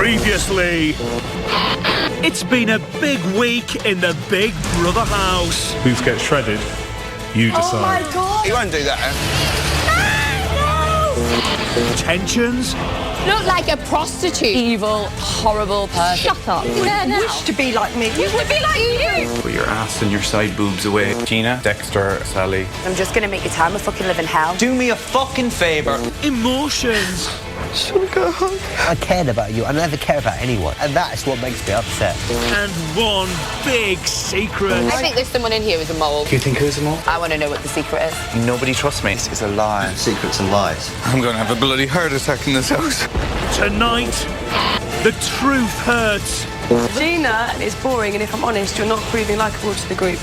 Previously, it's been a big week in the Big Brother house. Who gets shredded? You decide. Oh my God! He won't do that. Tensions, Look like a prostitute. Evil, horrible person. Shut up. I wish to be like me. You would be like you. Put your ass and your side boobs away. Gina, Dexter, Sally. I'm just gonna make your time a fucking living hell. Do me a fucking favour. emotions, I cared about you. I never care about anyone. And that is what makes me upset. and one big secret. I think there's someone in here who's a mole. Do you think who's more? I want to know what the secret is. Nobody trusts me. It's a lie. Secrets and lies. I'm going to have a bloody heart attack in this house. Tonight, the truth hurts. Gina is boring, and if I'm honest, you're not proving likeable to the group.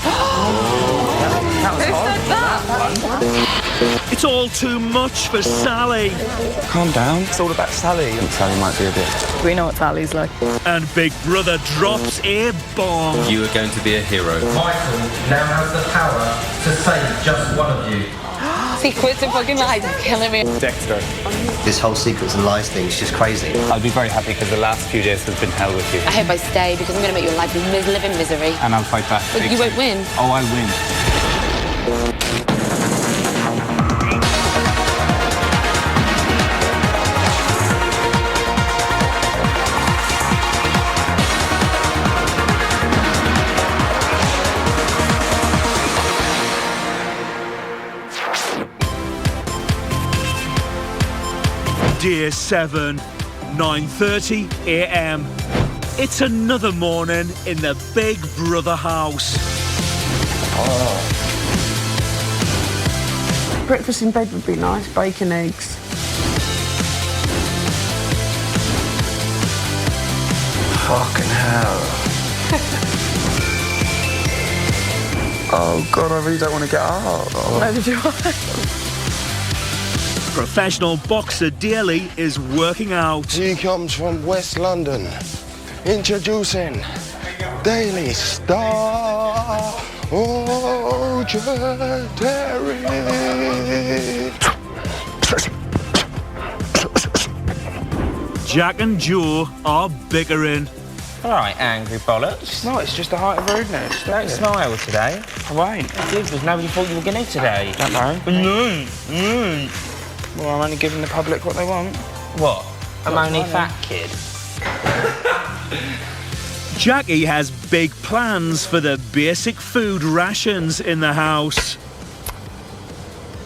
It's all too much for Sally. Calm down. It's all about Sally. Sally might be a bit. We know what Sally's like. And Big Brother drops a bomb. You are going to be a hero. Michael now has the power to save just one of you. Secrets and fucking lies are killing me. Dexter. This whole secrets and lies thing is just crazy. I'll be very happy because the last few days has been hell with you. I hope I stay because I'm going to make your life live in misery. And I'll fight back. But you won't win. Oh, I'll win. Dear 7, 9:30 a.m. It's another morning in the Big Brother house. Breakfast in bed would be nice. Bacon, eggs. Fucking hell. Oh, God, I really don't want to get up. Neither do I. Professional boxer Daly is working out. He comes from West London. Introducing Daily Star. Oh, Terry. Jack and Joe are bickering. All right, angry bollocks. No, it's just a height of rudeness. Don't smile today. I won't. I did because nobody thought you were going to today. Don't know. No. Well, I'm only giving the public what they want. What? I'm only fat kid. Jackie has big plans for the basic food rations in the house.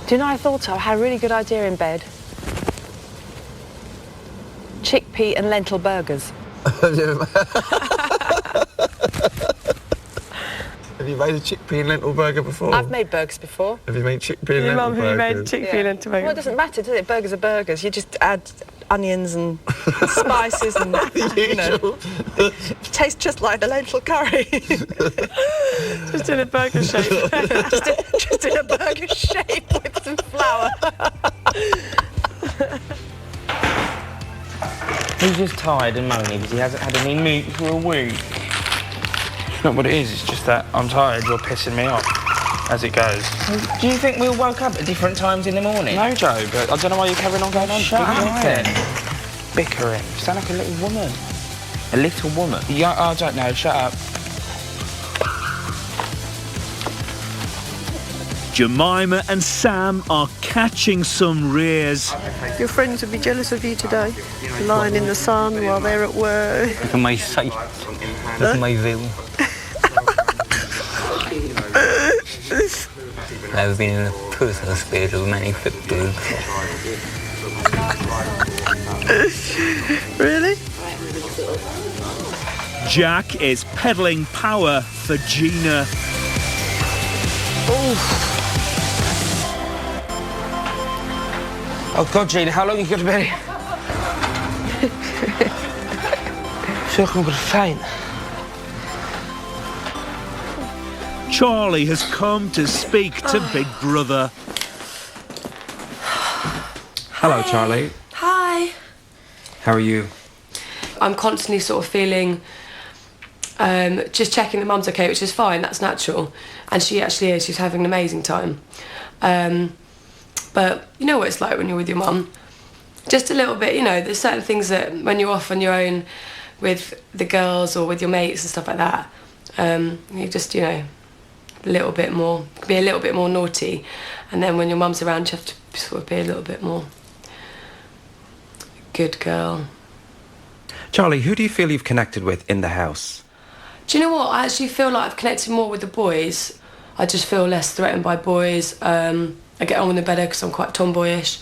Do you know, I thought I had a really good idea in bed. Chickpea and lentil burgers. Have you made a chickpea and lentil burger before? I've made burgers before. Have you made chickpea and lentil burgers? Have you made chickpea and lentil burgers? Well, it doesn't matter, does it? Burgers are burgers. You just add onions and spices and, you know. Tastes just like the lentil curry. Just in a burger shape. just in a burger shape with some flour. He's just tired and moany because he hasn't had any meat for a week. It's not what it is, it's just that I'm tired, you're pissing me off as it goes. Do you think we all woke up at different times in the morning? No, Joe, but I don't know why you're carrying on going on. Shut up then. Bickering. You sound like a little woman. A little woman? Yeah, I don't know, shut up. Jemima and Sam are catching some rays. Your friends would be jealous of you today, lying in the sun while they're at work. Look at my sight. Look at my veil. I've been in a personal space of many people. Really? Jack is peddling power for Gina. Oh, God, Gina, how long are you going to be? I feel like I'm going to faint. Charlie has come to speak to Big Brother. Hello, Charlie. Hi. How are you? I'm constantly sort of feeling, just checking that Mum's okay, which is fine, that's natural. And she actually is, she's having an amazing time. But you know what it's like when you're with your mum. just a little bit, you know, there's certain things that when you're off on your own with the girls or with your mates and stuff like that, you just, you know, be a little bit more naughty. And then when your mum's around, you have to sort of be a little bit more good girl. Charlie, who do you feel you've connected with in the house? Do you know what? I actually feel like I've connected more with the boys. I just feel less threatened by boys. I get on with them better because I'm quite tomboyish.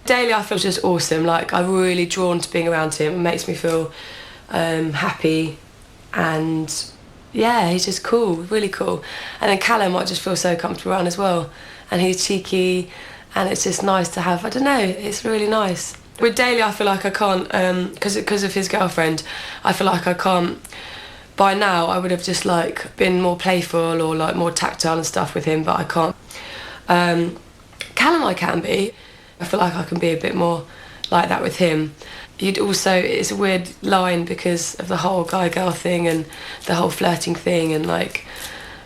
Daily, I feel just awesome. Like, I'm really drawn to being around him. It makes me feel happy. And, yeah, he's just cool, really cool. And then Callum, I just feel so comfortable around as well. And he's cheeky, and it's just nice to have. I don't know, it's really nice. With Daly, I feel like I can't, because of his girlfriend, I feel like I can't. By now, I would have just like been more playful or like more tactile and stuff with him, but I can't. Callum, I can be. I feel like I can be a bit more like that with him. You'd also, it's a weird line because of the whole guy-girl thing and the whole flirting thing, and like,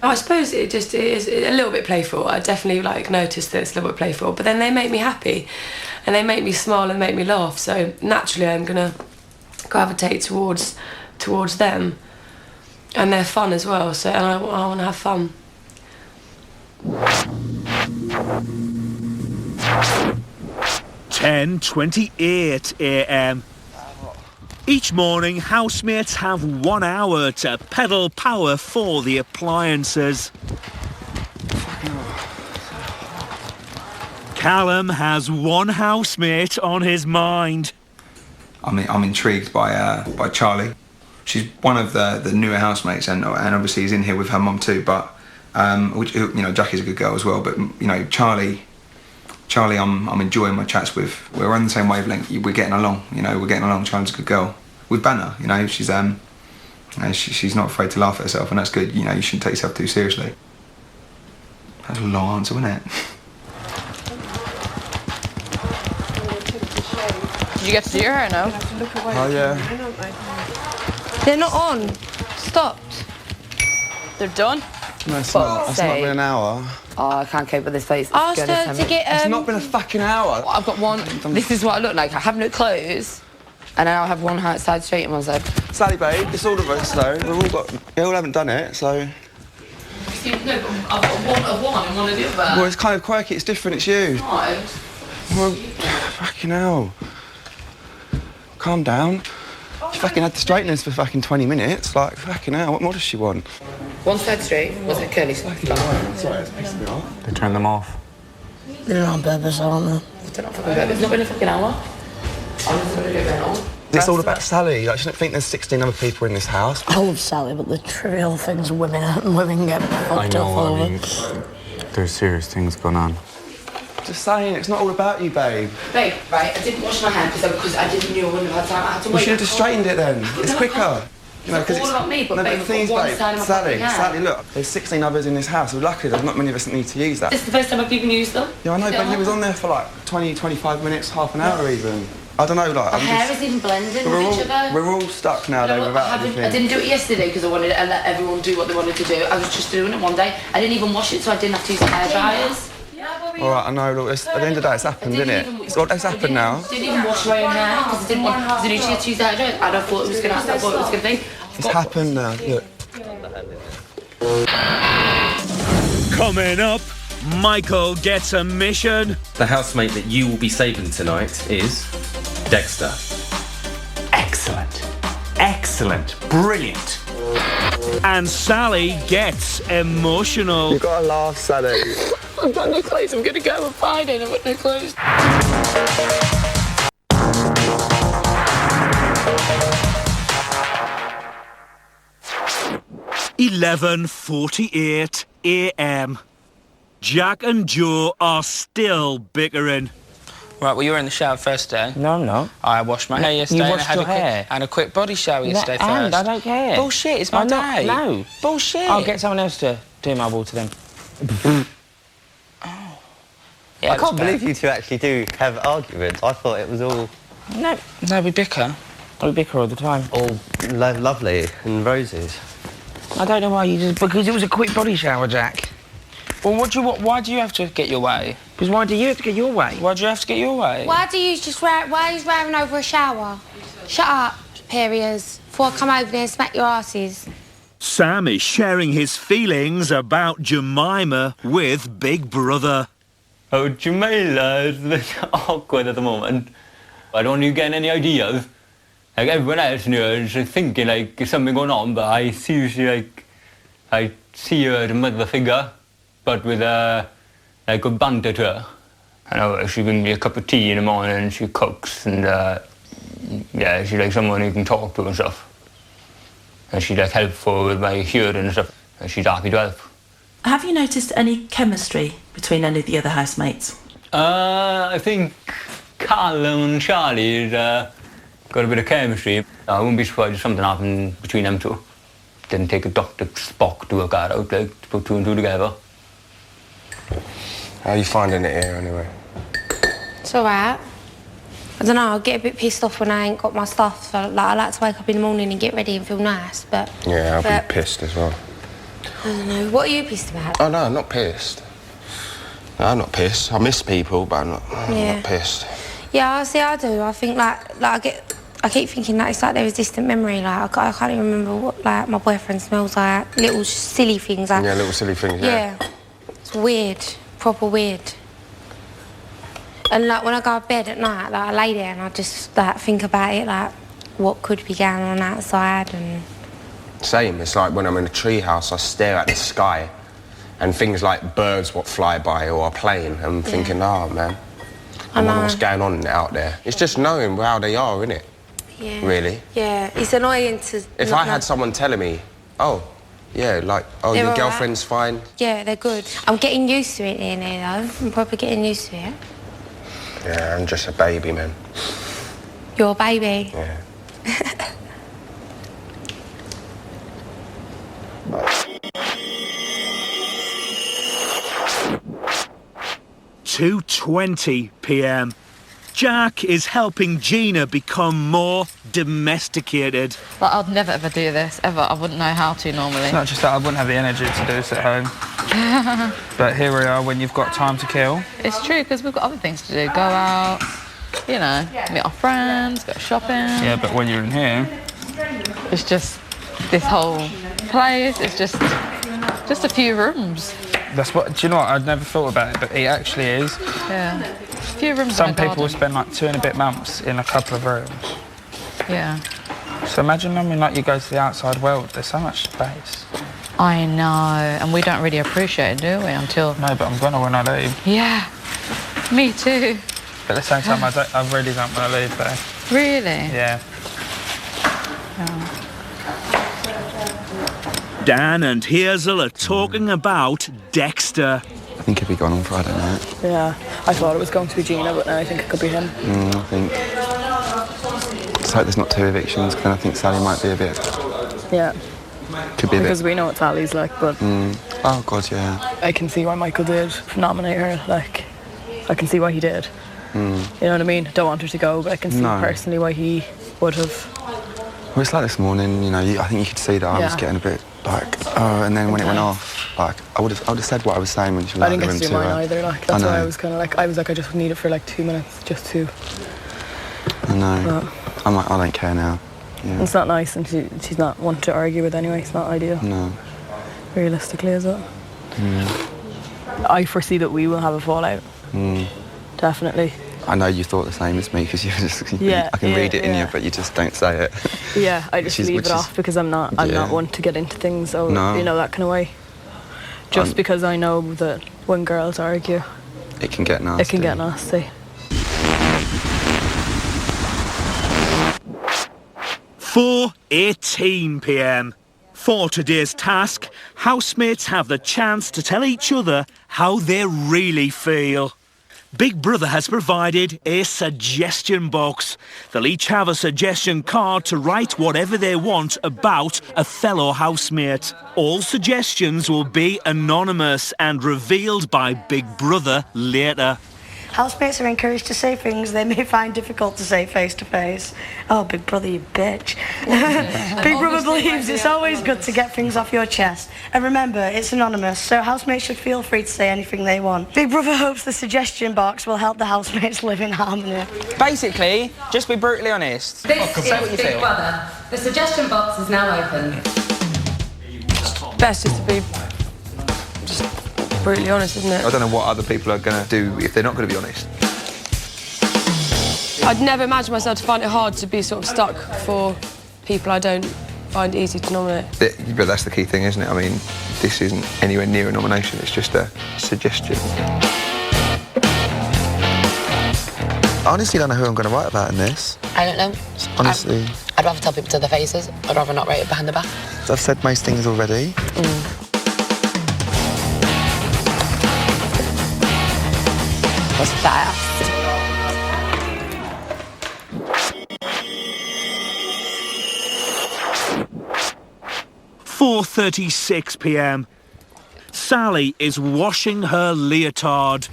I suppose it is a little bit playful. I definitely like noticed that it's a little bit playful, but then they make me happy and they make me smile and make me laugh, so naturally I'm gonna gravitate towards them. And they're fun as well, so, and I want to have fun. 10:28 a.m. Each morning, housemates have 1 hour to pedal power for the appliances. Callum has one housemate on his mind. I'm intrigued by Charlie. She's one of the newer housemates, and obviously he's in here with her mum too. But which, you know, Jackie's a good girl as well. But you know, Charlie, I'm enjoying my chats with. We're on the same wavelength. We're getting along. You know, we're getting along. Charlie's a good girl. With Banner, you know, she's she's not afraid to laugh at herself, and that's good. You know, you shouldn't take yourself too seriously. That's a long answer, wasn't it? Did you get to do your hair now? Oh yeah. They're not on. Stopped. They're done? No, it's not. It's not been an hour. Oh, I can't cope with this face. Asked her to get. It's not been a fucking hour. I've got one. This is what I look like. I have no clothes, and then I'll have one side straight and one side. Sally, babe, it's all of us though. We all haven't done it, so. No, but I've got one of one and one of the other. Well, it's kind of quirky. It's different. It's you. No. Well, fucking hell. Calm down. She fucking had the straighteners for fucking 20 minutes. Like, fucking hell, what more does she want? One side straight, wasn't it curly? Sorry, it's pissing me off. They turned them off. They're on purpose, aren't they? They're not fucking good. It's not been a fucking hour. It's all about Sally. Like, she don't think there's 16 other people in this house. I love Sally, but the trivial things women get fucked up over. There's serious things going on. Just saying, it's not all about you, babe. Babe, right, I didn't wash my hair because I didn't know I wouldn't have had time. I had to wait. We should have just straightened it then. It's quicker. You know, it's all about me, but no, babe, the thing is, one babe, side of my fucking hair. Sally, look, there's 16 others in this house. Well, luckily, there's not many of us that need to use that. This is the first time I've even used them. Yeah, I know, but you was on there for like 20, 25 minutes, half an hour even. I don't know, like... My hair is even blending with each other. We're all stuck now, though, without anything. I didn't do it yesterday because I wanted to let everyone do what they wanted to do. I was just doing it one day. I didn't even wash it, so I didn't have to use the hair dryers. All right, I know, look, at the end of the day, it's happened, isn't it? It's happened now. I didn't even wash my own hair because I didn't want to use the hair dryers. I don't thought it was going to happen. I thought it was going to be. It's happened now, look. Coming up, Michael gets a mission. The housemate that you will be saving tonight is Dexter. Excellent. Excellent. Brilliant. And Sally gets emotional. You've got to laugh, Sally. I've got no clothes. I'm going to go on Friday and I've got no clothes. 11:48 a.m. Jack and Joe are still bickering. Right, well, you were in the shower first day. No, I'm not. I washed my hair yesterday. You washed your hair? And a quick body shower yesterday And first. I don't care. Bullshit, it's my day. No. Bullshit. I'll get someone else to do my water then. Yeah, I can't believe you two actually do have arguments. I thought it was all... No, we bicker. We bicker all the time. All lovely and roses. I don't know why you just... Because it was a quick body shower, Jack. Well, why do you have to get your way? Because why do you have to get your way? Why do you have to get your way? Why are you wearing over a shower? Shut up, superiors, before I come over there and smack your asses. Sam is sharing his feelings about Jemima with Big Brother. Oh, Jamila is a bit awkward at the moment. I don't really get any ideas. Like, everyone else is thinking, like, there's something going on, but I seriously, like, I see her as a mother figure, but with a banter to her. I know she brings me a cup of tea in the morning and she cooks and, yeah, she's like someone you can talk to and stuff. And she's like helpful with my hearing and stuff. And she's happy to help. Have you noticed any chemistry between any of the other housemates? I think Callum and Charlie got a bit of chemistry. I wouldn't be surprised if something happened between them two. Didn't take a Dr. Spock to work that out, like, to put two and two together. How are you finding it here, anyway? It's all right. I don't know, I get a bit pissed off when I ain't got my stuff. So, like, I like to wake up in the morning and get ready and feel nice, but... Yeah, I'll be pissed as well. I don't know. What are you pissed about? Oh, no, I'm not pissed. No, I'm not pissed. I miss people, but I'm not pissed. Yeah, I do. I think, I keep thinking that it's like there was distant memory. Like, I can't even remember what, like, my boyfriend smells like. Little silly things. Like, yeah, little silly things, yeah. Yeah. It's weird. Proper weird. And, like, when I go to bed at night, like, I lay there and I just, like, think about it, like, what could be going on outside and... Same. It's like when I'm in a treehouse, I stare at the sky and things like birds what fly by or a plane. I'm thinking, oh, man, I wonder what's going on out there. It's just knowing how they are, isn't it? Yeah. Really? Yeah. It's annoying to... If I had someone telling me, oh, yeah, like, oh, your girlfriend's fine. Yeah, they're good. I'm getting used to it in here, though. I'm probably getting used to it. Yeah, I'm just a baby, man. You're a baby? Yeah. 2:20 p.m. Jack is helping Gina become more domesticated. But I'd never ever do this, ever. I wouldn't know how to normally. It's not just that I wouldn't have the energy to do this at home. But here we are when you've got time to kill. It's true, because we've got other things to do. Go out, you know, meet our friends, go shopping. Yeah, but when you're in here... It's just this whole place, it's just a few rooms. That's what, do you know what, I'd never thought about it, but it actually is. Yeah, a few rooms. Some people will spend like 2 and a bit months in a couple of rooms. Yeah. So imagine, I mean, like you go to the outside world, there's so much space. I know, and we don't really appreciate it, do we, until... No, but I'm gonna when I leave. Yeah, me too. But at the same time, I really don't want to leave though. Really? Yeah. Dan and Hazel are talking about Dexter. I think he'll be gone on Friday night. Yeah, I thought it was going to be Gina, but now I think it could be him. I think... Let's hope there's not 2 evictions, because I think Sally might be a bit... Yeah. Could be a bit... Because we know what Sally's like, but... Oh, God, yeah. I can see why Michael did nominate her, like... I can see why he did. You know what I mean? Don't want her to go, but I can see personally why he would have. Well, it's like this morning, you know, I think you could see that I was getting a bit, like, and then when it went off, like, I would have said what I was saying when she was out of the room too. I didn't get to do mine either, like, that's why I was kind of like, I just need it for like 2 minutes, just to... I know. I'm like, I don't care now. Yeah. It's not nice, and she's not one to argue with anyway, it's not ideal. No. Realistically, is it? I foresee that we will have a fallout. Definitely. I know you thought the same as me, because you just, I can read it in you, but you just don't say it. Yeah, I just leave it off because I'm not one to get into things, or you know, that kind of way. Just because I know that when girls argue, it can get nasty. It can get nasty. 4:18 p.m. For today's task, housemates have the chance to tell each other how they really feel. Big Brother has provided a suggestion box. They'll each have a suggestion card to write whatever they want about a fellow housemate. All suggestions will be anonymous and revealed by Big Brother later. Housemates are encouraged to say things they may find difficult to say face to face. Oh, Big Brother, you bitch. Big Brother believes it's always good to get things off your chest. And remember, it's anonymous, so housemates should feel free to say anything they want. Big Brother hopes the suggestion box will help the housemates live in harmony. Basically, just be brutally honest. This is Big Brother. The suggestion box is now open. Best just to be just brutally honest, isn't it? I don't know what other people are going to do if they're not going to be honest. I'd never imagine myself to find it hard to be sort of stuck for people I don't find easy to nominate. But that's the key thing, isn't it? I mean, this isn't anywhere near a nomination, it's just a suggestion. I honestly don't know who I'm going to write about in this. I don't know. Honestly. I'd rather tell people to their faces. I'd rather not write it behind the back. I've said most things already. What's that? 4:36 p.m. Sally is washing her leotard.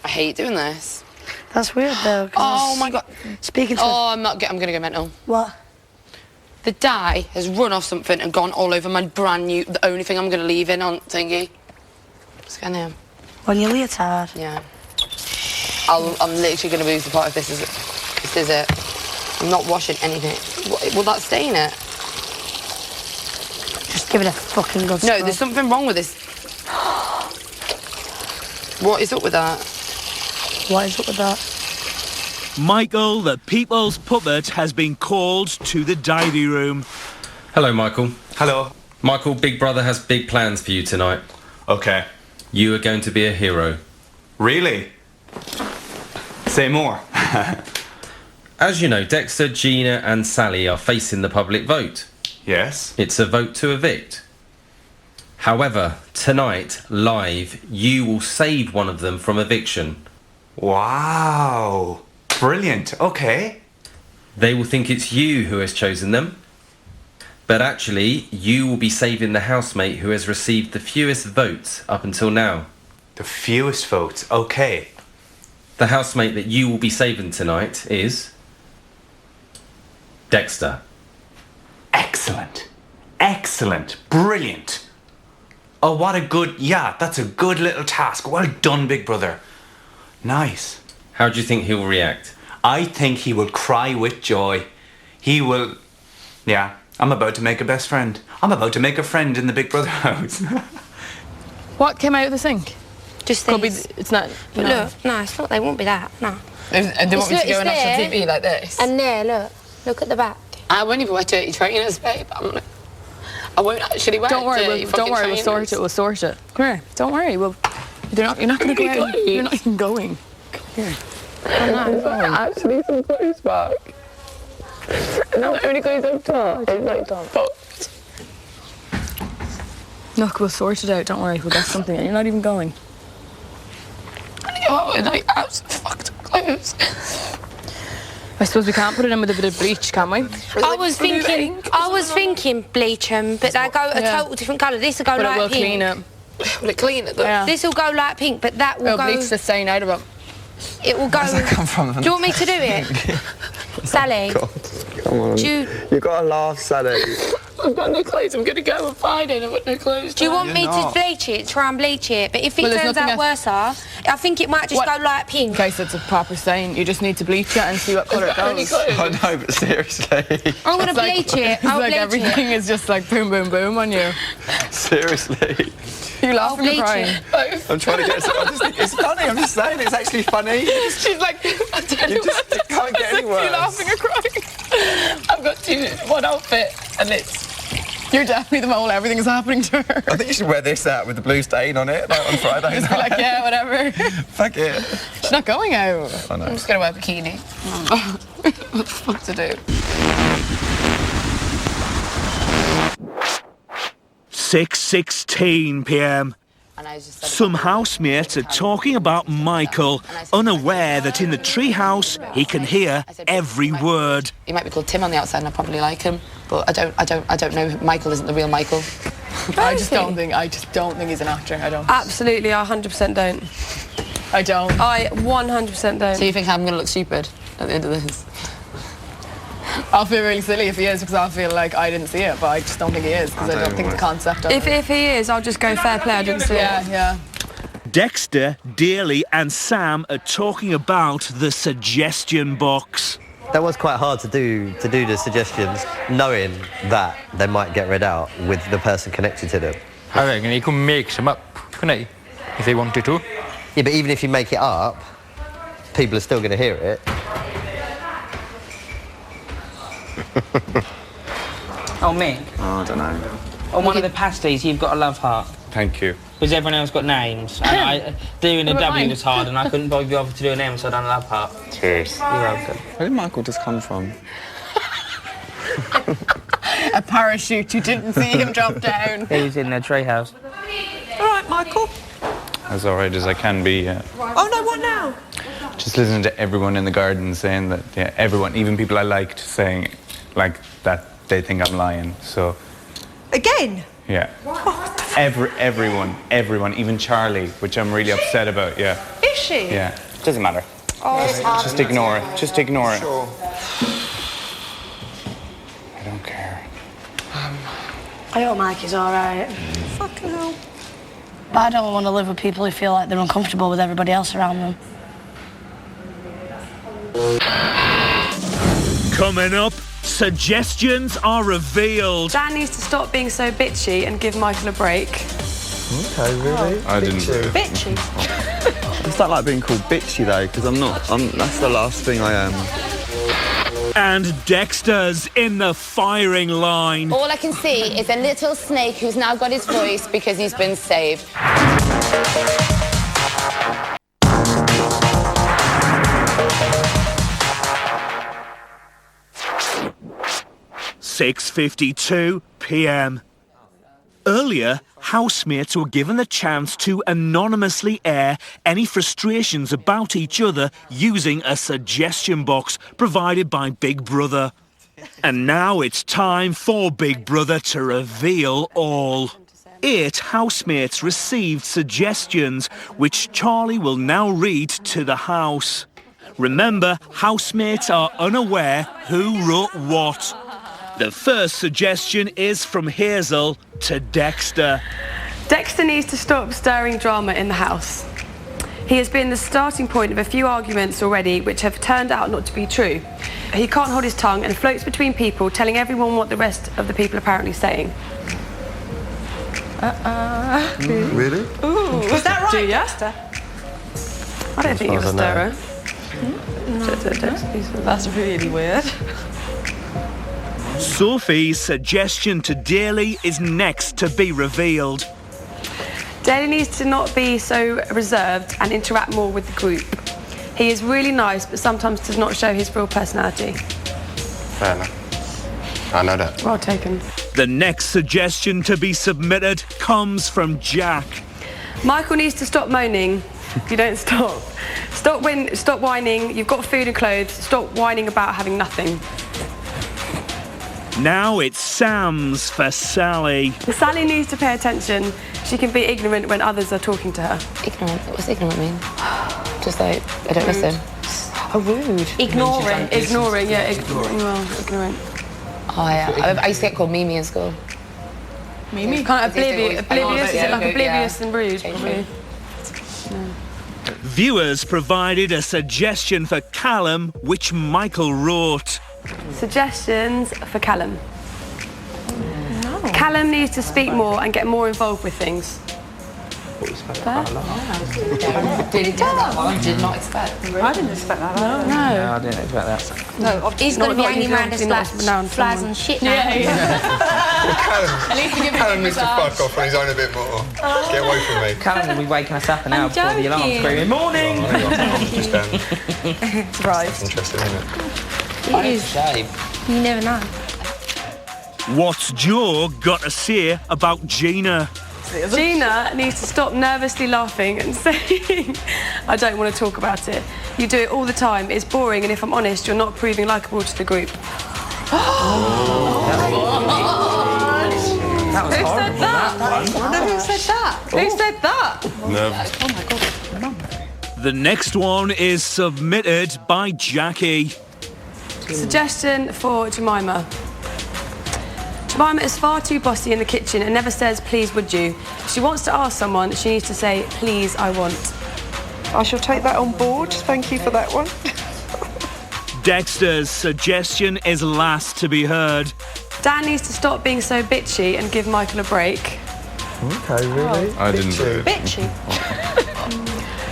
I hate doing this. That's weird, though. Oh, my God. Speaking to... Oh, I'm going to go mental. What? The dye has run off something and gone all over my brand new... The only thing I'm going to leave in on thingy. What's going on? On your leotard? Yeah. I'm literally going to lose the plot if this is it. I'm not washing anything. Will that stain it? Just give it a fucking good No, scrub. there's something wrong with this. What is up with that? What is up with that? Michael, the people's puppet, has been called to the diary room. Hello, Michael. Hello. Michael, Big Brother has big plans for you tonight. Okay. You are going to be a hero. Really? Say more. As you know, Dexter, Gina and Sally are facing the public vote. Yes. It's a vote to evict. However, tonight, live, you will save one of them from eviction. Wow. Brilliant. Okay. They will think it's you who has chosen them. But actually, you will be saving the housemate who has received the fewest votes up until now. The fewest votes. Okay. The housemate that you will be saving tonight is... Dexter. Excellent. Excellent. Brilliant. Oh, what a good... Yeah, that's a good little task. Well done, Big Brother. Nice. How do you think he'll react? I think he will cry with joy. He will... Yeah, I'm about to make a best friend. I'm about to make a friend in the Big Brother house. What came out of the sink? Just Could be, these. it's not... But look, no, it's not. They won't be that. No. And they want me to go on national TV like this? And there, look at the back. I won't even wear dirty trainers, babe. I won't actually wear Don't worry, dirty don't worry, trainers. we'll sort it. Come here, don't worry. You're not going to go out. You're not even going. Come here. Actually, some clothes back. And the only clothes I've got is like fucked. Look, we'll sort it out. Don't worry, we'll get something. You're not even going. Oh, and like absolutely fucked up clothes. I suppose we can't put it in with a bit of bleach, can we? I was thinking bleach them, but they go a total different colour. This will go But light it will pink. clean it. Will it clean it though? Yeah. This will go light pink, but that will It'll go... bleach the stain out of it. It will go... Where does that come from? Do you want me to do it? Sally? God, come on. You've got to laugh, Sally. I've got no clothes. I'm going to go on Friday and I've got no clothes. Do you want me to bleach it? Try and bleach it. But if it turns out worse, I think it might just go light pink. Okay, so it's a proper stain. You just need to bleach it and see what colour it goes. I know, but seriously. I'm going to bleach it. It's like everything is just like boom, boom, boom on you. Seriously. You're laughing and crying. I'm trying to get... it's funny, I'm just saying, it's actually funny. She's like, I don't know. It can't get any worse. You're laughing or crying. I've got one outfit and it's... You're definitely the mole. Everything is happening to her. I think you should wear this out with the blue stain on it, like on Friday Just be night. like, yeah, whatever. Fuck it. She's not going out. I know. I'm just going to wear a bikini. What the fuck to do? 6:16 p.m. Some housemates are talking about Michael, unaware that in the treehouse he can hear every word. He might be called Tim on the outside and I probably like him, but I don't know. Michael isn't the real Michael. I just don't think he's an actor. I don't. Absolutely, I 100% don't. I don't. I 100% don't. So you think I'm going to look stupid at the end of this? I'll feel really silly if he is, because I feel like I didn't see it, but I just don't think he is, because I don't think the concept of it. If he is, I'll just go fair play, I didn't see it. Yeah. Dexter, Daly and Sam are talking about the suggestion box. That was quite hard to do the suggestions, knowing that they might get read out with the person connected to them. I reckon he could make some up, couldn't he? If they wanted to. Yeah, but even if you make it up, people are still going to hear it. Oh, Mick. Oh, I don't know. On one of the pasties, you've got a love heart. Thank you. Because everyone else got names. And doing a W was hard, and I couldn't be able to do an M, so I done a love heart. Cheers. You're welcome. Where did Michael just come from? A parachute, you didn't see him drop down. He was in the treehouse. All right, Michael. As alright as I can be, yeah. Oh, no, what now? Just listening to everyone in the garden saying that, yeah, everyone, even people I liked, saying, like, that they think I'm lying, so... Again? Yeah. Everyone, even Charlie, which I'm really upset about, yeah. Is she? Yeah. Doesn't matter. Oh, Just ignore it. Just ignore it. Sure. I don't care. I hope Mike is alright. Fucking hell. But I don't want to live with people who feel like they're uncomfortable with everybody else around them. Coming up, suggestions are revealed. Dan needs to stop being so bitchy and give Michael a break. Okay, really? I didn't. Bitchy? I just don't like being called bitchy, though, because I'm not. That's the last thing I am. And Dexter's in the firing line. All I can see is a little snake who's now got his voice because he's been saved. 6:52 p.m. Earlier, housemates were given the chance to anonymously air any frustrations about each other using a suggestion box provided by Big Brother. And now it's time for Big Brother to reveal all. 8 housemates received suggestions, which Charlie will now read to the house. Remember, housemates are unaware who wrote what. The first suggestion is from Hazel to Dexter. Dexter needs to stop stirring drama in the house. He has been the starting point of a few arguments already which have turned out not to be true. He can't hold his tongue and floats between people, telling everyone what the rest of the people are apparently saying. Really? Ooh. Was that right, Do you? Dexter? I don't think you're a stirrer. That's really weird. Sophie's suggestion to Daly is next to be revealed. Daly needs to not be so reserved and interact more with the group. He is really nice, but sometimes does not show his real personality. Fair enough. I know that. Well taken. The next suggestion to be submitted comes from Jack. Michael needs to stop moaning. You don't stop. Stop whining. You've got food and clothes. Stop whining about having nothing. Now it's Sam's for Sally. Sally needs to pay attention. She can be ignorant when others are talking to her. Ignorant? What's ignorant mean? Just like, I don't listen. Oh, rude. Ignoring, yeah. Ignorant. Oh, yeah. I used to get called Mimi in school. Mimi? Kind of oblivious. Is it like oblivious and rude, probably? Viewers provided a suggestion for Callum, which Michael wrote. Suggestions for Callum. No. Callum needs to speak more and get more involved with things. Did he get that one? Did not expect. I didn't expect that. No, I didn't expect that. No, he's going to be hanging around us like flies on shit now. At least Callum needs to fuck off on his own a bit more. Get away from me. Callum will be waking us up an hour before the alarm screaming, morning! Surprise. Interesting, isn't it? It is. You never know. What's Joe got to say about Gina? Gina needs to stop nervously laughing and saying, I don't want to talk about it. You do it all the time. It's boring, and if I'm honest, you're not proving likeable to the group. That was Who horrible. said that? That Who said that? Who said that? Nervous. Oh my God. The next one is submitted by Jackie. Suggestion for Jemima. Jemima is far too bossy in the kitchen and never says, please, would you? If she wants to ask someone, she needs to say, please, I want. I shall take that on board. Thank you for that one. Dexter's suggestion is last to be heard. Dan needs to stop being so bitchy and give Michael a break. Okay, really? I didn't do it. Bitchy.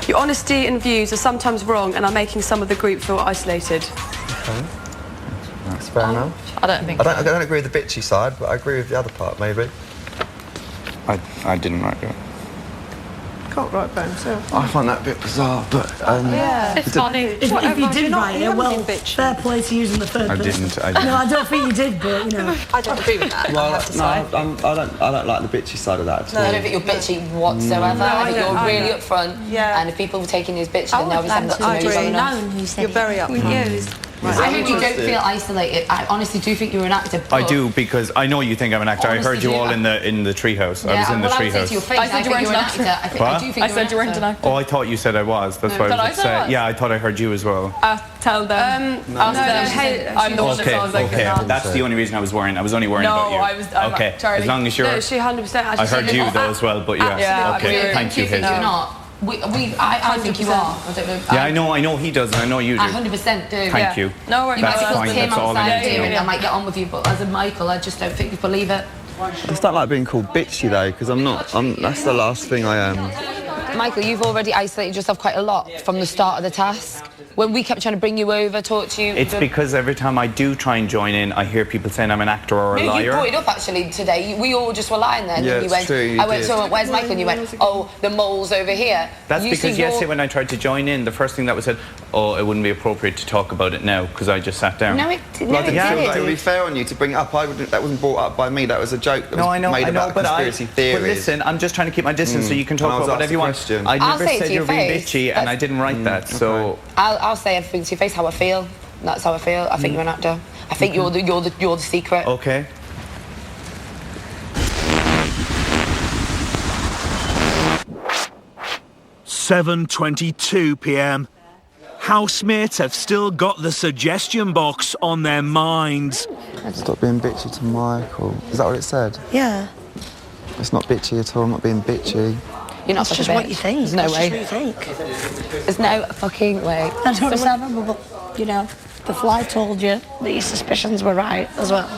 Your honesty and views are sometimes wrong and are making some of the group feel isolated. Okay. That's fair enough. I don't think. I don't agree with the bitchy side, but I agree with the other part, maybe. I didn't write it. Can't write by himself. I find that a bit bizarre, but It's funny. If you did write it, well, fair play to using the third I person. didn't. No, I don't think you did, but, you know. I don't agree with that. well, I don't like the bitchy side of that at all. I don't think you're bitchy whatsoever. I think you're really upfront. Yeah. And if people are taking you as bitchy, then they'll be saying that I to agree. you. known who said You're very upfront. I hope you don't feel isolated. I honestly do think you're an actor. I do, because I know you think I'm an actor. I heard you all in the treehouse. I was in the treehouse. I said you weren't an actor. I do think I said you weren't an actor. Oh, I thought you said I was. That's why I was upset. Yeah, I thought I heard you as well. Tell them. Ask them. I'm the one that sounds like Okay, that's the only reason I was worrying. I was only worrying about you. I was. Okay, Charlie. as long as you're... No, she 100%. I heard you though as well, but yeah. Okay, thank you, You're not. I think you are. I don't know. Yeah, I know he does, and I know you do. I 100% do. Thank you. No worries. That's You might fine. be Tim That's all I outside need to here, know. and I might get on with you, but as a Michael, I just don't think you believe it. I just don't like being called bitchy though, because I'm not. That's the last thing I am. Michael, you've already isolated yourself quite a lot from the start of the task. When we kept trying to bring you over, talk to you... It's because every time I do try and join in, I hear people saying I'm an actor or a No, liar. you brought it up actually today. We all just were lying there. And Yeah, then you it's went, true, you I went, did. so where's Michael? And you went, oh, the mole's over here. That's you because see your- yesterday when I tried to join in, the first thing that was said, oh, it wouldn't be appropriate to talk about it now, because I just sat down. No, it Well, I didn't feel did. like it would be fair on you to bring it up. That wasn't brought up by me. That was a joke that was made about conspiracy theories. But listen, I'm just trying to keep my distance so you can And I talk was about whatever asked you a want. question. I I'll never say it said to you your were being face. bitchy, and I didn't write that, so... I'll say everything to your face, how I feel. That's how I feel. I think you're an actor. I think you're the secret. Okay. £7:22 p.m. Housemates have still got the suggestion box on their minds. Stop being bitchy to Michael. Is that what it said? Yeah. It's not bitchy at all. I'm not being bitchy. You're not That's such just a bitch. what you think. There's no That's way. just what you think. There's no fucking way. That's what but, you know, the fly told you that your suspicions were right as well.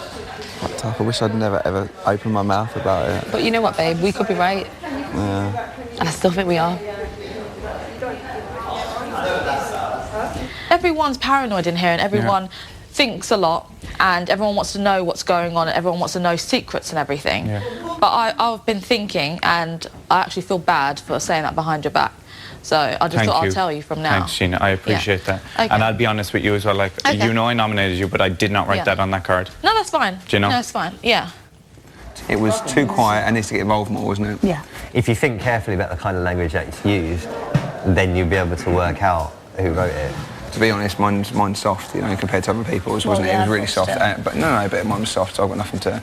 Quite tough. I wish I'd never ever opened my mouth about it. But you know what, babe? We could be right. Yeah. And I still think we are. Everyone's paranoid in here, and everyone thinks a lot, and everyone wants to know what's going on, and everyone wants to know secrets and everything. But I've been thinking, and I actually feel bad for saying that behind your back. So I just thought I'll tell you from now. Thanks, Sheena. I appreciate that. Okay. And I'll be honest with you as well. Like, you know I nominated you, but I did not write that on that card. No, that's fine. Do you know? No, it's fine. Yeah. It was too quiet and needs to get involved more, wasn't it? Yeah. If you think carefully about the kind of language that's used, then you'll be able to work out who wrote it. To be honest, mine's soft, you know, compared to other people's, wasn't it? It was really soft. But but mine was soft, so I've got nothing to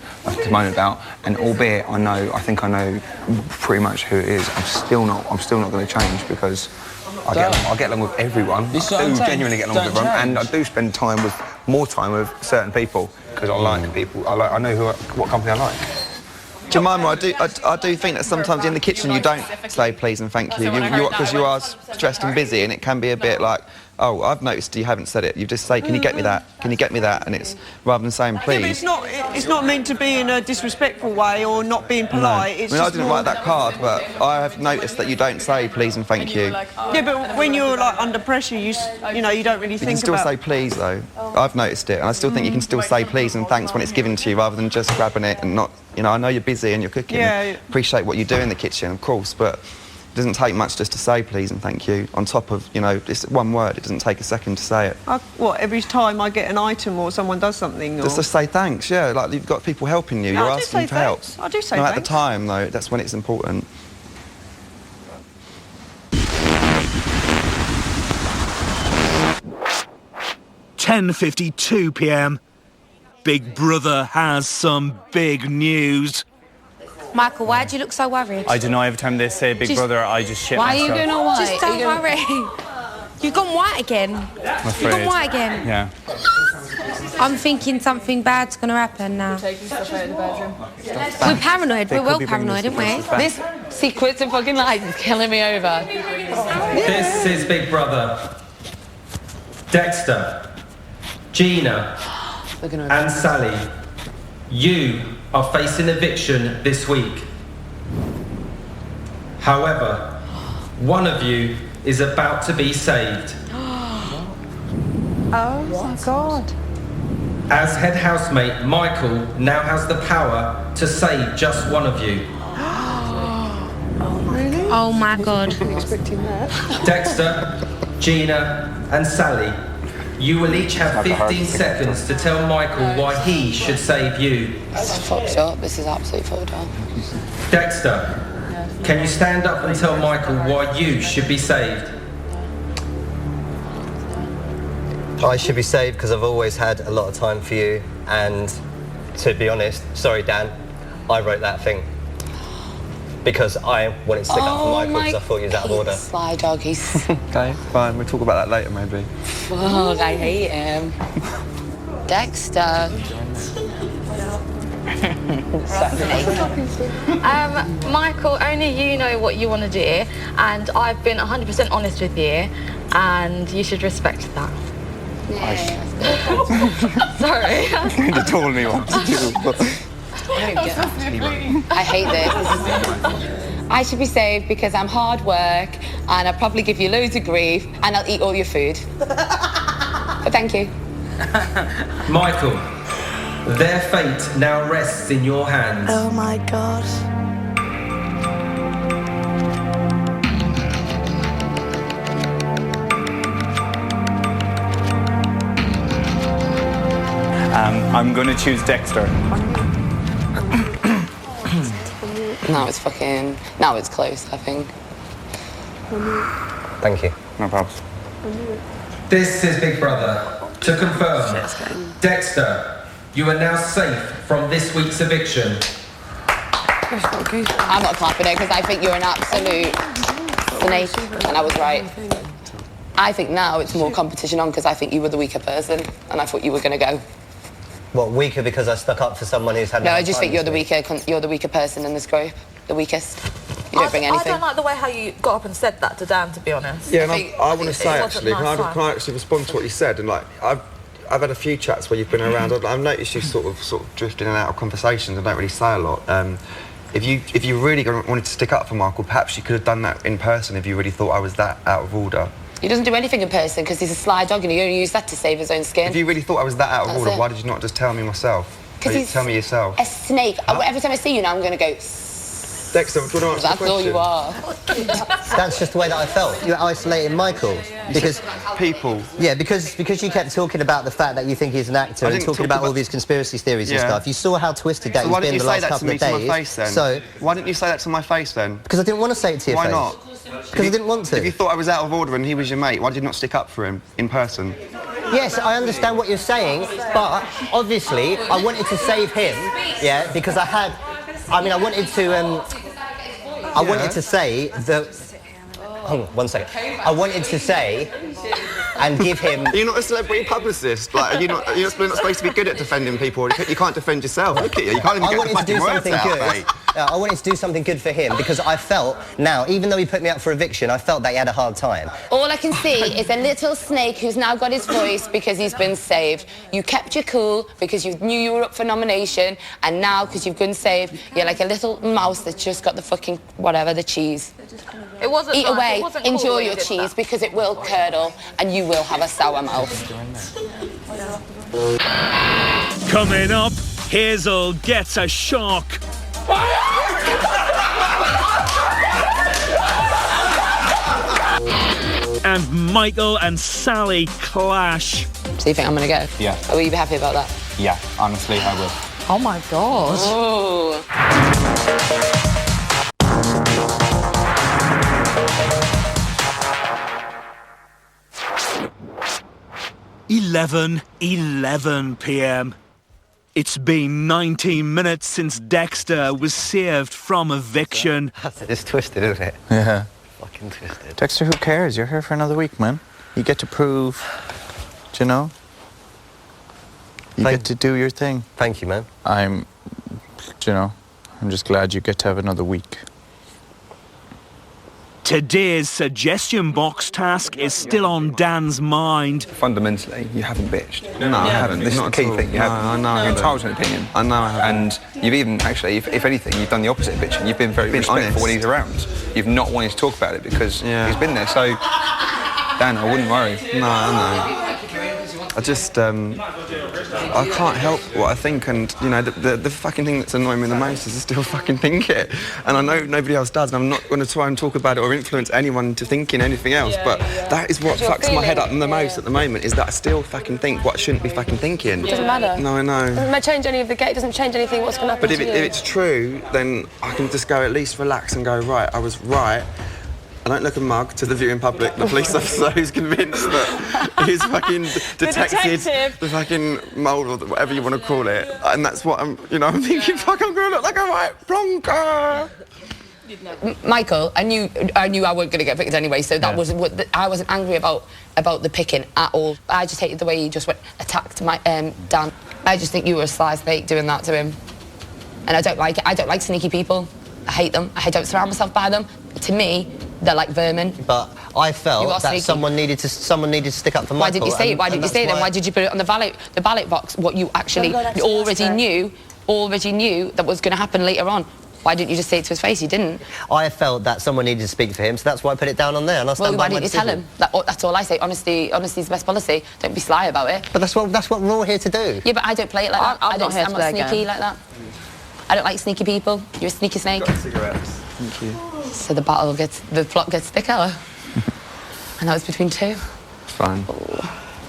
moan about. And albeit I think I know pretty much who it is, I'm still not going to change because I get along with everyone. I do genuinely get along with everyone, and I do spend more time with certain people because I like people. I know what company I like. Jemima, I do think that sometimes in the kitchen you don't say please and thank you, because you are stressed and busy, and it can be a bit like, oh, I've noticed you haven't said it. You just say, can you get me that? Can you get me that? And it's rather than saying please. Yeah, but it's not meant to be in a disrespectful way or not being polite. No. It's I didn't write that card, but I have noticed that you don't say please and thank you. Yeah, but when you're like under pressure, you don't really think about. You can still say please though. I've noticed it, and I still think you can still say please and thanks when it's given to you, rather than just grabbing it and not. You know, I know you're busy and you're cooking. Yeah. Appreciate what you do in the kitchen, of course, but it doesn't take much just to say please and thank you. On top of, you know, it's one word. It doesn't take a second to say it. Every time I get an item or someone does something? Just to say thanks, yeah. Like, you've got people helping you. You're asking for help. I do say no, thanks. at the time, though, that's when it's important. £10:52 p.m. Big Brother has some big news. Michael, why do you look so worried? I don't know, every time they say Big Brother, I just shit Why myself. are you going all white? Just don't worry. You've gone white again. I'm You've gone afraid. white again. Yeah. I'm thinking something bad's going to happen now. We're paranoid. We're well paranoid, aren't we? This secrets and fucking lies is killing me over. This is Big Brother. Dexter, Gina, and Sally, you are facing eviction this week. However, one of you is about to be saved. Oh my God. As head housemate, Michael now has the power to save just one of you. Really? Oh my God. Expecting that. Dexter, Gina, and Sally, you will each have 15 seconds to tell Michael why he should save you. This is fucked up. This is absolutely fucked up. Dexter, can you stand up and tell Michael why you should be saved? I should be saved because I've always had a lot of time for you, and to be honest, sorry Dan, I wrote that thing because I wanted to stick up for Michael because I thought he was out of order. Sly dog, he's... Okay, fine. We'll talk about that later, maybe. Fuck, I hate him. Dexter. Michael, only you know what you want to do, and I've been 100% honest with you, and you should respect that. Sorry. You told me what to do. I hate this. I should be saved because I'm hard work and I'll probably give you loads of grief and I'll eat all your food. But thank you. Michael, their fate now rests in your hands. Oh my God. I'm going to choose Dexter. Now it's fucking... Now it's close, I think. Thank you. No problems. This is Big Brother. To confirm, Dexter, you are now safe from this week's eviction. I'm not clapping it because I think you're an absolute snake, and I was right. I think now it's more competition on because I think you were the weaker person, and I thought you were going to go. What, weaker because I stuck up for someone who's had No, I just think you're the weaker person in this group, the weakest. You don't bring anything. I don't like the way how you got up and said that to Dan, to be honest. Yeah, and I want to say actually, nice can I actually respond to what you said? And like, I've had a few chats where you've been around. I've noticed you sort of drift in and out of conversations and don't really say a lot. If you really wanted to stick up for Michael, perhaps you could have done that in person if you really thought I was that out of order. He doesn't do anything in person because he's a sly dog and he only used that to save his own skin. If you really thought I was that out of order, why did you not just tell me myself? Because he's tell me yourself. a snake. Every time I see you now, I'm going to go... Dexter, do you want to answer the That's all you are. That's just the way that I felt. You're isolating Michael because people. Yeah, because you kept talking about the fact that you think he's an actor and talking about all these conspiracy theories and stuff. You saw how twisted that he's been the last couple of days. So why didn't you say that to my face then? Because I didn't want to say it to your face. Why not? Because I didn't want to. If you thought I was out of order and he was your mate, why did you not stick up for him in person? Yes, I understand what you're saying, but obviously I wanted to save him, yeah, because I wanted to, I wanted to say that... Hold on, 1 second. I wanted to say and give him... You're not a celebrity publicist. Like, you're not supposed to be good at defending people. You can't defend yourself. Look at you. You can't even get the fucking words out, mate. I wanted to do something good for him because I felt now, even though he put me up for eviction, I felt that he had a hard time. All I can see is a little snake who's now got his voice because he's been saved. You kept your cool because you knew you were up for nomination, and now because you've been saved, you're like a little mouse that's just got the fucking whatever, the cheese. It wasn't Eat nice. away, It wasn't enjoy cool your that you did cheese because it will curdle and you will have a sour mouth. Coming up, Hazel gets a shock. And Michael and Sally clash. So you think I'm gonna go? Yeah. Will you be happy about that? Yeah, honestly, I will. Oh my God. Oh. 11 p.m. It's been 19 minutes since Dexter was saved from eviction. It's twisted, isn't it? Yeah. Fucking twisted. Dexter, who cares? You're here for another week, man. You get to prove, do you know? You get to do your thing. Thank you, man. I'm just glad you get to have another week. Today's suggestion box task is still on Dan's mind. Fundamentally, you haven't bitched. No, I haven't. This is the key thing. You haven't. I know. You're entitled to an opinion. I know I haven't. And you've even, actually, if anything, you've done the opposite of bitching. You've been very respectful honest. when he's around. You've not wanted to talk about it because he's been there. So, Dan, I wouldn't worry. No, I know. I just, I can't help what I think, and, you know, the fucking thing that's annoying me the most is I still fucking think it. And I know nobody else does, and I'm not going to try and talk about it or influence anyone to thinking anything else, but that is what fucks my head up the most at the moment, is that I still fucking think what I shouldn't be fucking thinking. It doesn't matter. No, I know. Doesn't change any of the gate, it doesn't change anything what's going to happen But if to you. it's true, then I can just go at least relax and go, right, I was right. I don't look a mug to the viewing public, the police officer who's convinced that he's fucking detected the fucking mould or whatever you want to call it. And that's what I'm thinking, fuck, I'm going to look like a white plonker. Michael, I knew I wasn't going to get picked anyway, so that wasn't what I wasn't angry about the picking at all. I just hated the way he just attacked my Dan. I just think you were a sly snake doing that to him. And I don't like it. I don't like sneaky people. I hate them. I don't surround myself by them. To me, they're like vermin. But I felt that sneaky. someone needed to stick up for Michael. Why didn't you say it? Why didn't you say it then? Why did you put it on the ballot box? What you actually already knew that was going to happen later on. Why didn't you just say it to his face? You didn't. I felt that someone needed to speak for him, so that's why I put it down on there. And I stand why by my didn't you tell decision. him? That's all I say. Honesty is the best policy. Don't be sly about it. But that's what we're all here to do. Yeah, but I don't play it like that. I'm not here to play sneaky again. like that. I don't like sneaky people. You're a sneaky snake. Got cigarettes. Thank you. So the plot gets thicker. And that was between two. It's fine.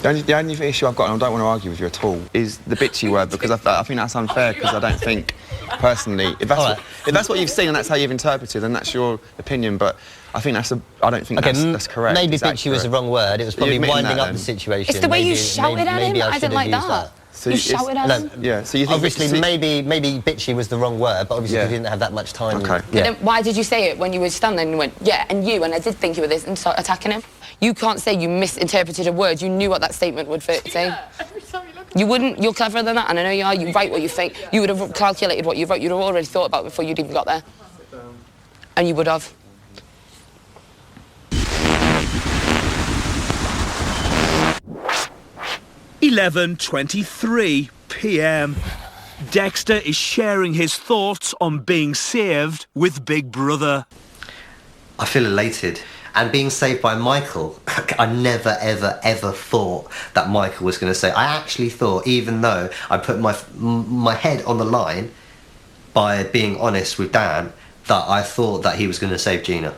The only issue I've got, and I don't want to argue with you at all, is the bitchy word, because I think that's unfair, because I don't think, personally, if that's what you've seen and that's how you've interpreted, then that's your opinion, but I think I don't think that's correct. Maybe bitchy was the wrong word. It was probably winding up the situation. It's the way you shouted at him. I didn't like that. So you shouted at him? Yeah, so you think... Obviously, maybe bitchy was the wrong word, but obviously you didn't have that much time. Okay. But then why did you say it when you were standing there and you went, yeah, and I did think you were this, and start attacking him? You can't say you misinterpreted a word. You knew what that statement would say. You wouldn't. You're cleverer than that, and I know you are. You write what you think. You would have calculated what you wrote. You'd have already thought about it before you'd even got there. And you would have. (11:23 p.m. Dexter is sharing his thoughts on being saved with Big Brother. I feel elated. And being saved by Michael, I never, ever, ever thought that Michael was going to say. I actually thought, even though I put my head on the line by being honest with Dan, that I thought that he was going to save Gina.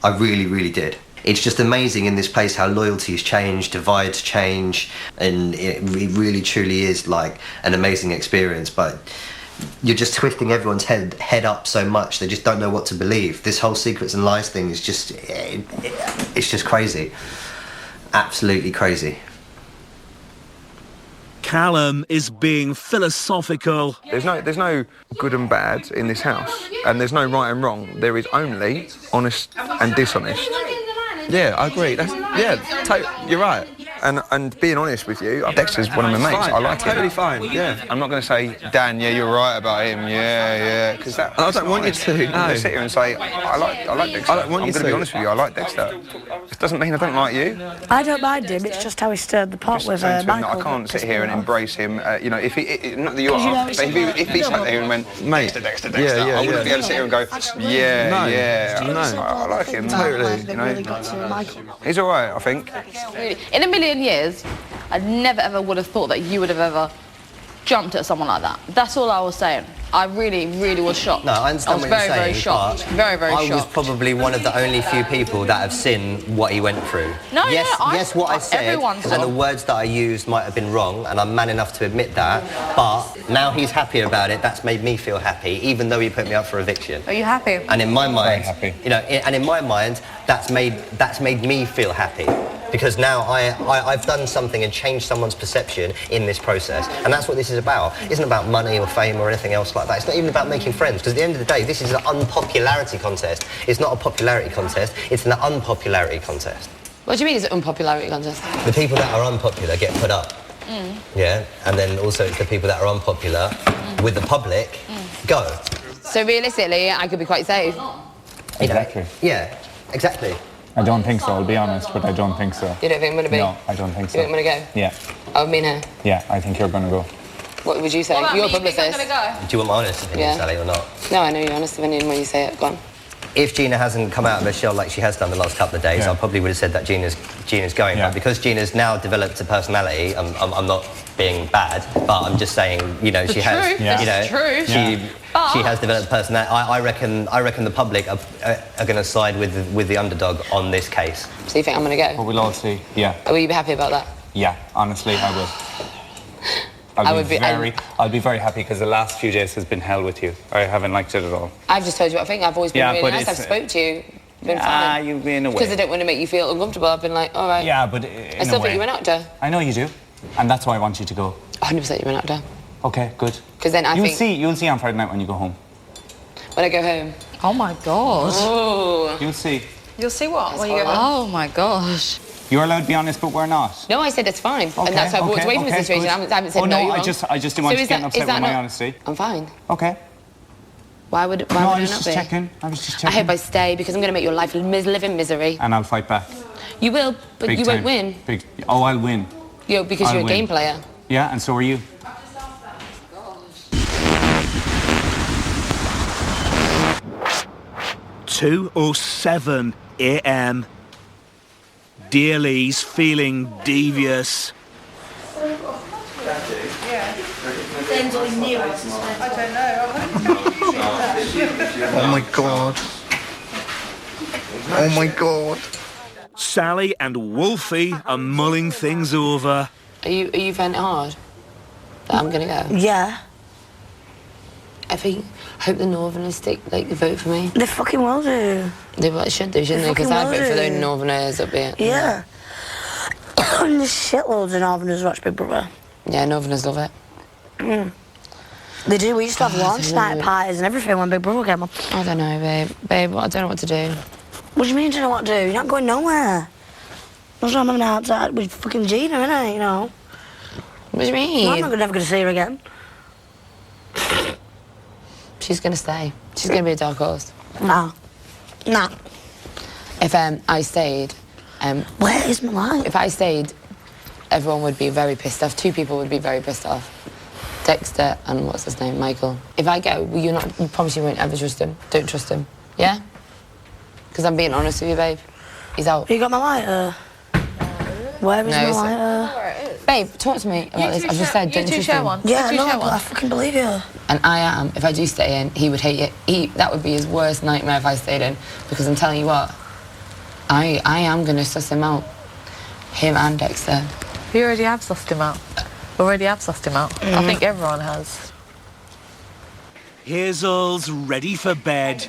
I really, really did. It's just amazing in this place how loyalties change, divides change, and it really, truly is like an amazing experience. But you're just twisting everyone's head up so much, they just don't know what to believe. This whole secrets and lies thing is just, it's just crazy. Absolutely crazy. Callum is being philosophical. There's no good and bad in this house, and there's no right and wrong. There is only honest and dishonest. Yeah, I agree. You're right. And being honest with you, Dexter's one of my mates. I like him. Totally fine, yeah. I'm not going to say, Dan, yeah, you're right about him, yeah, because that... I don't want you to, I'm going to sit here and say, I like Dexter. I don't want you to. I'm going to be honest with you, I like Dexter. It doesn't mean I don't like you. I don't mind him, it's just how he stirred the pot with Michael. I can't sit here and embrace him, if he... Not that you are, but if he sat there and went, mate, Dexter, I wouldn't be able to sit here and go, I like him. Totally. He's all right, I think. In a million years, I never ever would have thought that you would have ever jumped at someone like that. That's all I was saying. I really, really was shocked. No, I understand what you're saying. Very shocked. Very shocked. I was probably one of the only few people that have seen what he went through. Yes, what I said and the words that I used might have been wrong, and I'm man enough to admit that. But now he's happy about it. That's made me feel happy, even though he put me up for eviction. Are you happy? And in my mind, and in my mind, that's made me feel happy. because now I've done something and changed someone's perception in this process, and that's what this is about. It isn't about money or fame or anything else like that. It's not even about making friends, because at the end of the day, this is an unpopularity contest. It's not a popularity contest, it's an unpopularity contest. What do you mean it's an unpopularity contest? The people that are unpopular get put up. Yeah, and then also it's the people that are unpopular with the public go. So realistically, I could be quite safe. Exactly. Yeah, exactly. I don't think so, I'll be honest, but I don't think so. You don't think I'm going to be? No, I don't think so. You think I'm going to go? Yeah. I mean her. Yeah, I think you're going to go. What would you say? You're a publicist. Do you want my honest opinion, Sally, or not? No, I know your honest opinion when you say it. Go on. If Gina hasn't come out of her shell like she has done the last couple of days, I probably would have said that Gina's going. But because Gina's now developed a personality, I'm not being bad, but I'm just saying, you know, she has, you know, she has developed a personality. I reckon the public are going to side with the underdog on this case. So you think I'm going to go? Well, we'll all see. Yeah. Will you be happy about that? Yeah, honestly, I will. I'll be very happy because the last few days has been hell with you. I haven't liked it at all. I've just told you what I think. I've always been really nice. I've spoke to you. Been fine. You've been away. Because I don't want to make you feel uncomfortable. I've been like, all right. Yeah, but I still think you're an actor. I know you do, and that's why I want you to go. 100% you're an actor. Okay, good. Because then You'll see on Friday night when you go home. When I go home. Oh my God. Oh. You'll see. You'll see what when you go horrible. home? Oh my gosh. You're allowed to be honest, but we're not. No, I said it's fine. And that's why I walked away from the situation. I haven't said no, you're wrong. I just didn't want you getting upset with my honesty. I'm fine. Okay. Why would I not be? I was just checking. I hope I stay because I'm going to make your life live in misery. And I'll fight back. You will, but Big you time. won't win. Oh, I'll win. Because you're a game player. Yeah, and so are you. (2:07 a.m. Dearly's feeling devious. Oh my God. Oh my God. Sally and Wolfie are mulling things over. Are you finding it hard that I'm going to go? Yeah. I hope the Northerners vote for me. They fucking will do. They should do, shouldn't they? Because I'd vote for those Northerners up here. Yeah. And there's shitloads of Northerners watch Big Brother. Yeah, Northerners love it. They do. We used to have launch night parties and everything when Big Brother came on. I don't know, babe. Babe, I don't know what to do. What do you mean you don't know what to do? You're not going nowhere. That's why I'm having outside with fucking Gina, innit, you know? What do you mean? I'm never going to see her again. She's going to stay. She's going to be a dark horse. No. No. If I stayed... Where is my life? If I stayed, everyone would be very pissed off. Two people would be very pissed off. Dexter and what's his name, Michael. If I go, you promise you won't ever trust him. Don't trust him. Yeah? Because I'm being honest with you, babe. He's out. You got my lighter? Where is my lighter? Babe, talk to me about this. I've just said, don't trust him. Yeah, no, but I fucking believe you. And I am. If I do stay in, he would hate it. That would be his worst nightmare if I stayed in. Because I'm telling you what, I am going to suss him out. Him and Dexter. You already have sussed him out. I think everyone has. Hazel's ready for bed.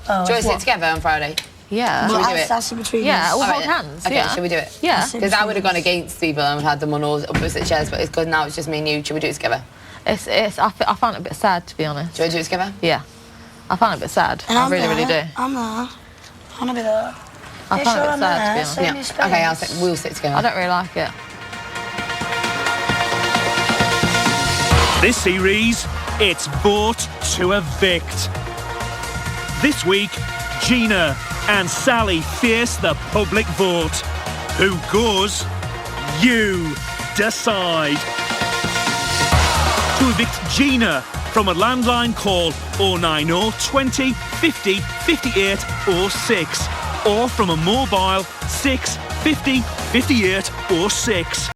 Do you want to sit together on Friday? Yeah. Should we do it? That's in between Yeah, us. we'll hold hands. Okay, yeah. should we do it? Yeah. Because I would have gone against people and had them on all opposite chairs, but it's good now, it's just me and you. Should we do it together? I found it a bit sad, to be honest. Do you want to do it together? Yeah. I found it a bit sad. And I really do. I'm there. I want to be there. I found it a bit sad, to be honest. Yeah. Okay, we'll sit together. I don't really like it. This series, it's Vote to Evict. This week, Gina and Sally face the public vote. Who goes? You decide. To evict Gina from a landline, call 090 20 50 58 06 or from a mobile 6 50 58 06.